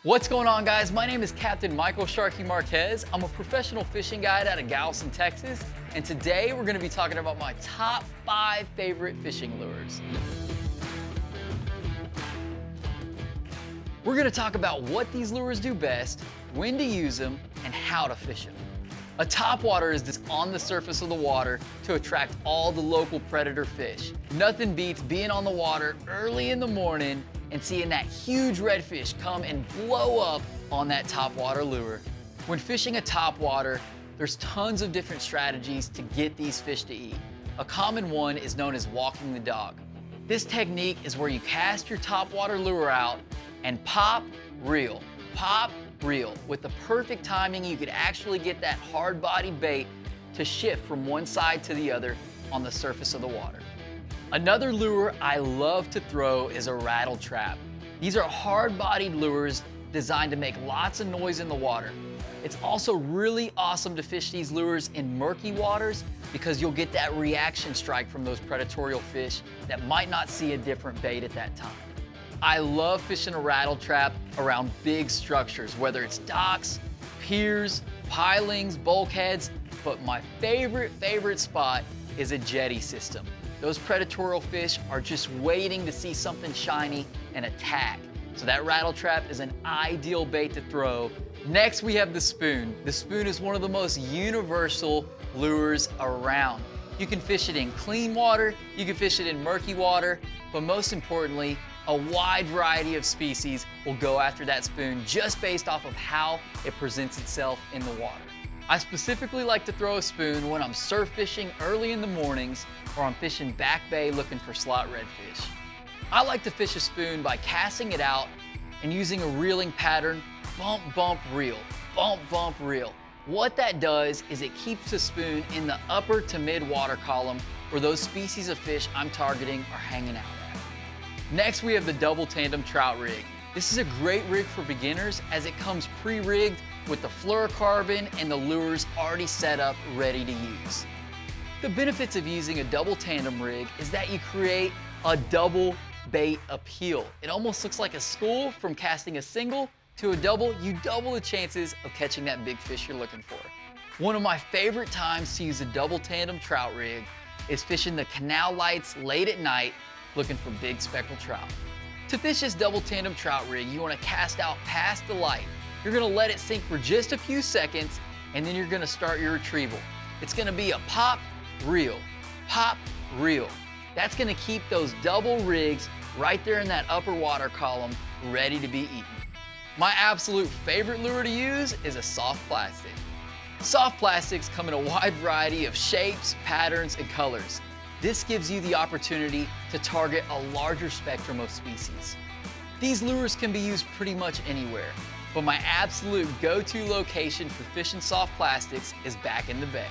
What's going on, guys? My name is Captain Michael Sharky Marquez. I'm a professional fishing guide out of Galveston, Texas, and today we're going to be talking about my top 5 favorite fishing lures. We're going to talk about what these lures do best, when to use them, and how to fish them. A topwater is just on the surface of the water to attract all the local predator fish. Nothing beats being on the water early in the morning and seeing that huge redfish come and blow up on that topwater lure. When fishing a topwater, there's tons of different strategies to get these fish to eat. A common one is known as walking the dog. This technique is where you cast your topwater lure out and pop, reel, pop, reel. With the perfect timing, you could actually get that hard-bodied bait to shift from one side to the other on the surface of the water. Another lure I love to throw is a rattle trap. These are hard-bodied lures designed to make lots of noise in the water. It's also really awesome to fish these lures in murky waters because you'll get that reaction strike from those predatory fish that might not see a different bait at that time. I love fishing a rattle trap around big structures, whether it's docks, piers, pilings, bulkheads, but my favorite spot is a jetty system. Those predatory fish are just waiting to see something shiny and attack. So that rattle trap is an ideal bait to throw. Next, we have the spoon. The spoon is one of the most universal lures around. You can fish it in clean water, you can fish it in murky water, but most importantly, a wide variety of species will go after that spoon just based off of how it presents itself in the water. I specifically like to throw a spoon when I'm surf fishing early in the mornings or I'm fishing back bay looking for slot redfish. I like to fish a spoon by casting it out and using a reeling pattern, bump, bump, reel, bump, bump, reel. What that does is it keeps the spoon in the upper to mid water column where those species of fish I'm targeting are hanging out at. Next, we have the double tandem trout rig. This is a great rig for beginners as it comes pre-rigged with the fluorocarbon and the lures already set up ready to use. The benefits of using a double tandem rig is that you create a double bait appeal. It almost looks like a school. From casting a single to a double, you double the chances of catching that big fish you're looking for. One of my favorite times to use a double tandem trout rig is fishing the canal lights late at night looking for big speckled trout. To fish this double tandem trout rig, you want to cast out past the light. You're going to let it sink for just a few seconds, and then you're going to start your retrieval. It's going to be a pop, reel, pop, reel. That's going to keep those double rigs right there in that upper water column ready to be eaten. My absolute favorite lure to use is a soft plastic. Soft plastics come in a wide variety of shapes, patterns, and colors. This gives you the opportunity to target a larger spectrum of species. These lures can be used pretty much anywhere, but my absolute go-to location for fishing soft plastics is back in the bay.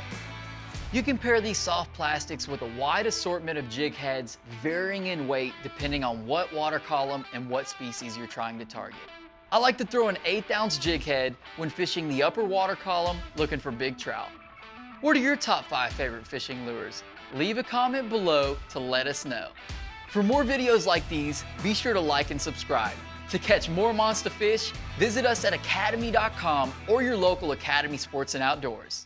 You can pair these soft plastics with a wide assortment of jig heads, varying in weight depending on what water column and what species you're trying to target. I like to throw an 1/8 ounce jig head when fishing the upper water column looking for big trout. What are your top 5 favorite fishing lures? Leave a comment below to let us know. For more videos like these, be sure to like and subscribe. To catch more monster fish, visit us at academy.com or your local Academy Sports and Outdoors.